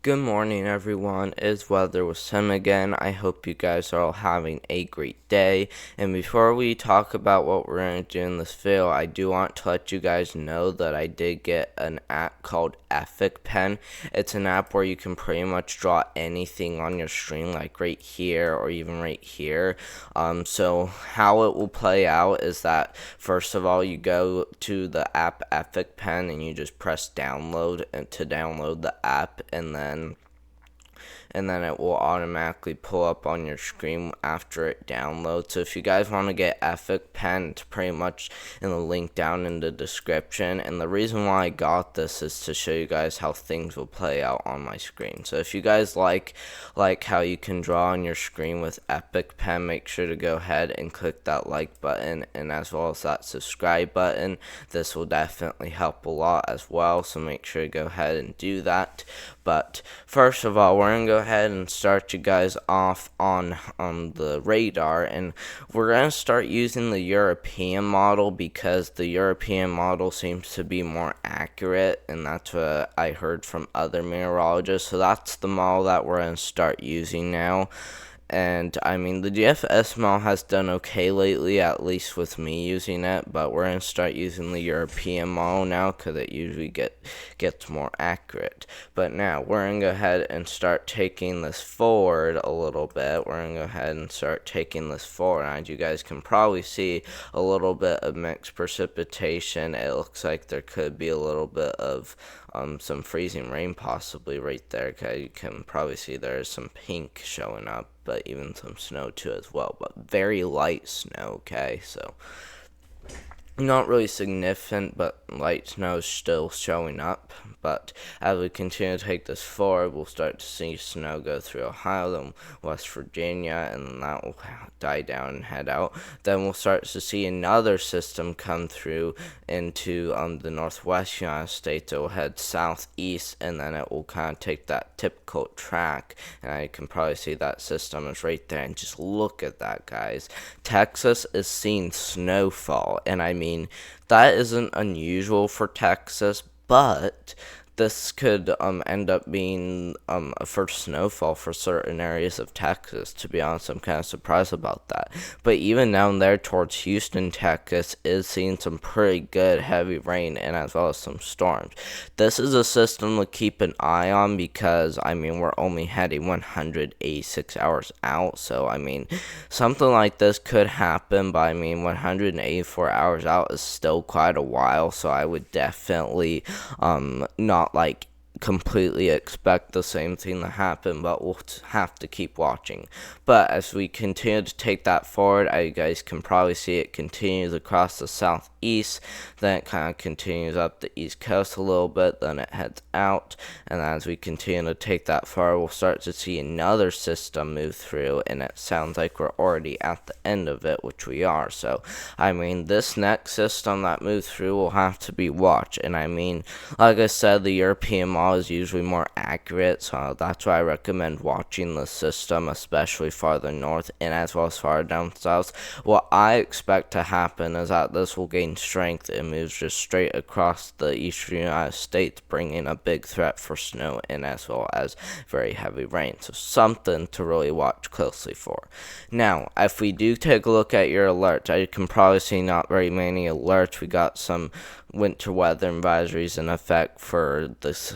Good morning, everyone. It's Weather with Sim again. I hope you guys are all having a great day. And before we talk about what we're going to do in this video, I do want to let you guys know that I did get an app called Epic Pen. It's an app where you can pretty much draw anything on your screen, like right here or even right here. So how it will play out is that first of all, you go to the app Epic Pen and you just press download and to download the app, and then it will automatically pull up on your screen after it downloads. So if you guys want to get Epic Pen, it's pretty much in the link down in the description. And the reason why I got this is to show you guys how things will play out on my screen. So if you guys like how you can draw on your screen with Epic Pen, make sure to go ahead and click that like button and as well as that subscribe button. This will definitely help a lot as well, so make sure to go ahead and do that. But first of all, we're going to go ahead and start you guys off on the radar, and we're going to start using the European model because the European model seems to be more accurate, and that's what I heard from other meteorologists. So that's the model that we're going to start using now. And I mean, the GFS model has done okay lately, at least with me using it, but we're going to start using the European model now because it usually gets more accurate. But now we're going to go ahead and start taking this forward a little bit. We're going to go ahead and start taking this forward. And you guys can probably see a little bit of mixed precipitation. It looks like there could be a little bit of some freezing rain possibly right there. Okay, you can probably see there's some pink showing up, but even some snow too as well, but very light snow. Okay, so not really significant, but light snow is still showing up. But as we continue to take this forward, we'll start to see snow go through Ohio, then West Virginia, and then that will die down and head out. Then we'll start to see another system come through into the northwest United States. It will head southeast, and then it will kind of take that typical track. And I can probably see that system is right there. And just look at that, guys. Texas is seeing snowfall, and I mean, that isn't unusual for Texas, but this could end up being a first snowfall for certain areas of Texas. To be honest, I'm kind of surprised about that. But even down there towards Houston, Texas is seeing some pretty good heavy rain and as well as some storms. This is a system to keep an eye on because, I mean, we're only heading 186 hours out. So, I mean, something like this could happen, but I mean, 184 hours out is still quite a while. So I would definitely not completely expect the same thing to happen, but we'll have to keep watching. But as we continue to take that forward, you guys can probably see it continues across the southeast, then it kind of continues up the east coast a little bit, then it heads out, and as we continue to take that forward, we'll start to see another system move through, and it sounds like we're already at the end of it, which we are. So I mean, this next system that moves through will have to be watched, and I mean, like I said, the European model is usually more accurate, so that's why I recommend watching the system, especially farther north and as well as farther down south. What I expect to happen is that this will gain strength and moves just straight across the eastern United States, bringing a big threat for snow and as well as very heavy rain. So something to really watch closely for. Now, if we do take a look at your alerts, you can probably see not very many alerts. We got some winter weather advisories in effect for this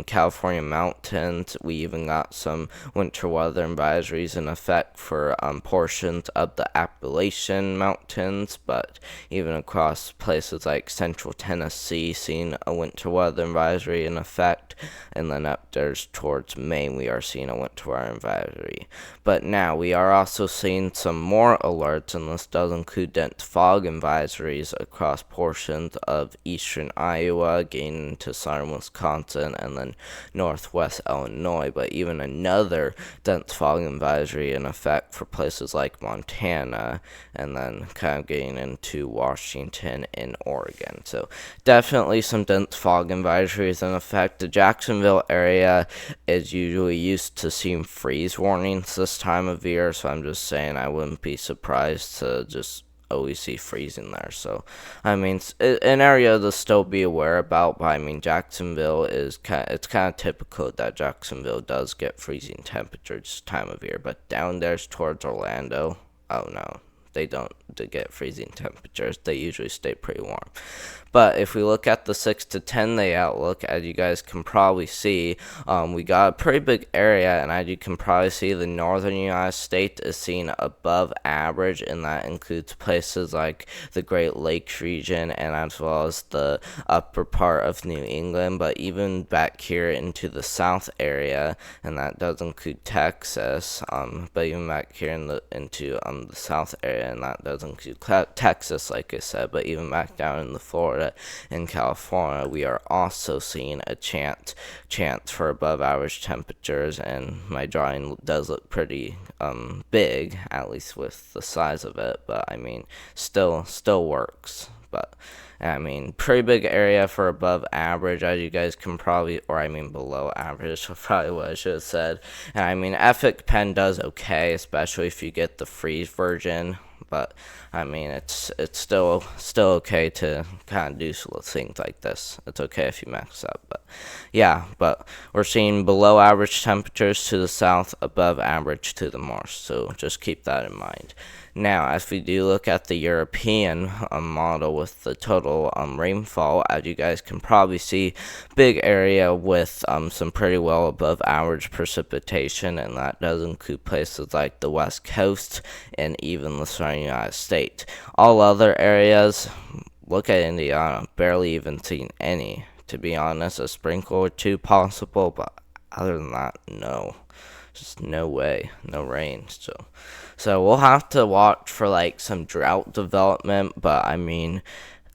California mountains. We even got some winter weather advisories in effect for portions of the Appalachian Mountains, but even across places like central Tennessee, seeing a winter weather advisory in effect, and then up there towards Maine, we are seeing a winter weather advisory. But now we are also seeing some more alerts, and this does include dense fog advisories across portions of eastern Iowa, getting into southern Wisconsin, and then northwest Illinois, but even another dense fog advisory in effect for places like Montana, and then kind of getting into Washington and Oregon. So definitely some dense fog advisories in effect. The Jacksonville area is usually used to seeing freeze warnings this time of year, so I'm just saying I wouldn't be surprised to just always see freezing there. So, I mean, an area to still be aware about. But I mean, Jacksonville it's kind of typical that Jacksonville does get freezing temperatures this time of year. But down there's towards Orlando, oh no, they don't get freezing temperatures. They usually stay pretty warm. But if we look at the 6 to 10 day outlook, as you guys can probably see, we got a pretty big area, and as you can probably see, the northern United States is seen above average, and that includes places like the Great Lakes region and as well as the upper part of New England, but even back here into the south area, and that does include Texas, but even back here into the south area, and that does include Texas, like I said, but even back down in the Florida in California, we are also seeing a chance for above average temperatures, and my drawing does look pretty big, at least with the size of it, but I mean, still works. But I mean, pretty big area for above average, as you guys can probably, or I mean below average, so probably what I should have said. And I mean, Epic Pen does okay, especially if you get the freeze version. But I mean, it's still okay to kind of do things like this. It's okay if you mess up, but yeah. But we're seeing below average temperatures to the south, above average to the north. So just keep that in mind. Now, as we do look at the European model with the total rainfall, as you guys can probably see, big area with some pretty well above average precipitation, and that does include places like the West Coast and even the southern United States. All other areas, look at Indiana, barely even seen any. To be honest, a sprinkle or two possible, but other than that, no. Just no way, no rain. So we'll have to watch for like some drought development, but I mean,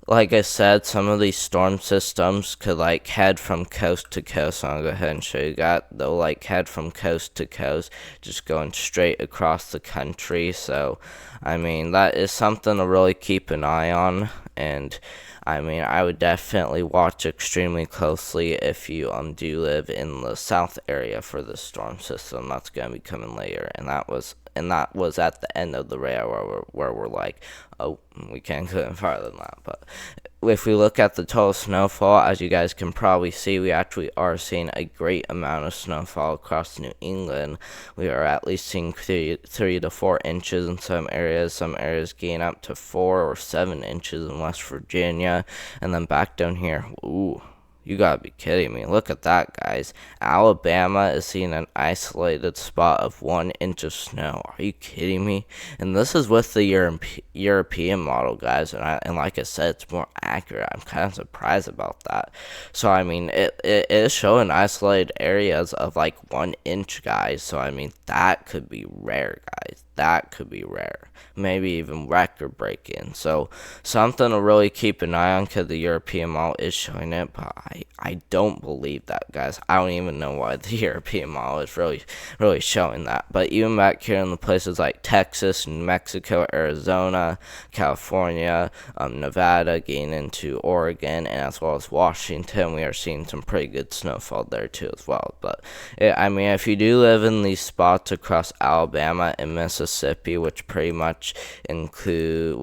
like I said, some of these storm systems could like head from coast to coast. So I'll go ahead and show you that. They'll like head from coast to coast, just going straight across the country. So, I mean, that is something to really keep an eye on. And I mean, I would definitely watch extremely closely if you do live in the south area for the storm system that's going to be coming later. And that was at the end of the radar where we're like, oh, we can't go any farther than that. But if we look at the total snowfall, as you guys can probably see, we actually are seeing a great amount of snowfall across New England. We are at least seeing 3 to 4 inches in some areas gain up to 4 or 7 inches in West Virginia, and then back down here, ooh, you gotta be kidding me. Look at that, guys. Alabama is seeing an isolated spot of 1 inch of snow. Are you kidding me? And this is with the European model, guys. And like I said, it's more accurate. I'm kind of surprised about that. So, I mean, it is showing isolated areas of like 1 inch, guys. So, I mean, that could be rare, guys. That could be rare. Maybe even record breaking. So, something to really keep an eye on because the European model is showing it, but I don't believe that, guys. I don't even know why the European model is really showing that. But even back here in the places like Texas, New Mexico, Arizona, California, Nevada, getting into Oregon, and as well as Washington, we are seeing some pretty good snowfall there too as well. But I mean, if you do live in these spots across Alabama and Mississippi, which pretty much includes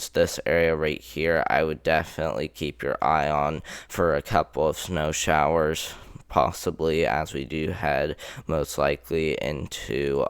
this area right here, I would definitely keep your eye on for a couple of snow showers, possibly, as we do head most likely into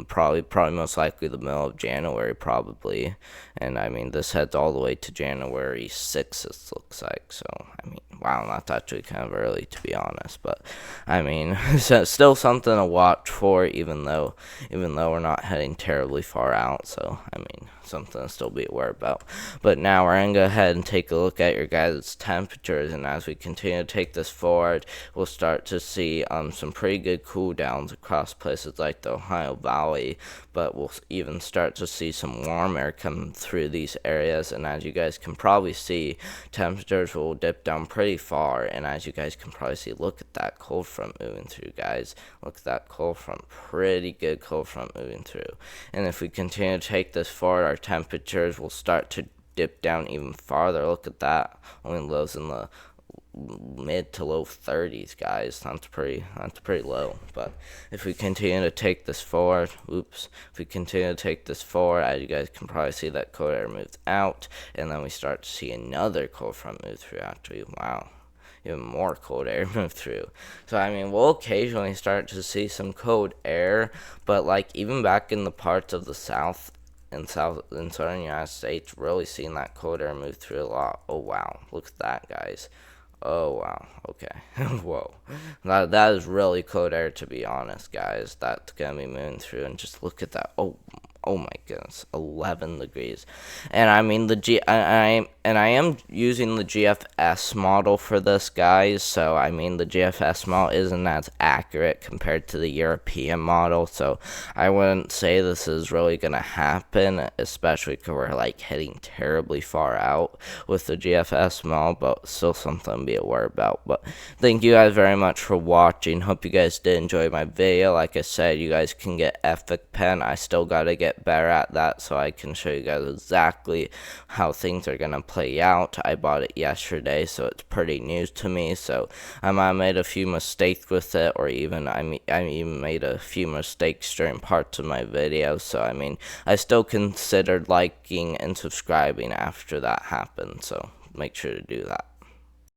probably most likely the middle of January, probably. And I mean, this heads all the way to January 6th, it looks like. So I mean, wow, that's actually kind of early, to be honest, but I mean, still something to watch for, even though we're not heading terribly far out. So I mean, something to still be aware about. But now we're gonna go ahead and take a look at your guys' temperatures, and as we continue to take this forward, we'll start to see some pretty good cool downs across places like the Ohio Valley, but we'll even start to see some warm air come through these areas. And as you guys can probably see, temperatures will dip down pretty far, and as you guys can probably see, look at that cold front moving through, guys. Look at that cold front, pretty good cold front moving through. And if we continue to take this forward, our temperatures will start to dip down even farther. Look at that, only lows in the mid to low 30s, guys. That's pretty low. But if we continue to take this forward, if we continue to take this forward, as you guys can probably see, that cold air moves out, and then we start to see another cold front move through. Actually, wow, even more cold air move through. So I mean, we'll occasionally start to see some cold air, but like even back in the parts of the south in southern United States, really seeing that cold air move through a lot. Oh wow, look at that, guys. Oh wow, okay. Whoa. That is really cold air, to be honest, guys. That's gonna be moving through, and just look at that. Oh my goodness, 11 degrees. And I mean I am using the GFS model for this, guys. So I mean the GFS model isn't as accurate compared to the European model, so I wouldn't say this is really gonna happen, especially because we're like heading terribly far out with the GFS model, but still something to be aware about. But thank you guys very much for watching. Hope you guys did enjoy my video. Like I said, you guys can get Epic Pen. I still gotta get better at that so I can show you guys exactly how things are gonna play out. I bought it yesterday, so it's pretty new to me, so I might have made a few mistakes with it, or even I even made a few mistakes during parts of my video. So I mean, I still considered liking and subscribing after that happened, so make sure to do that.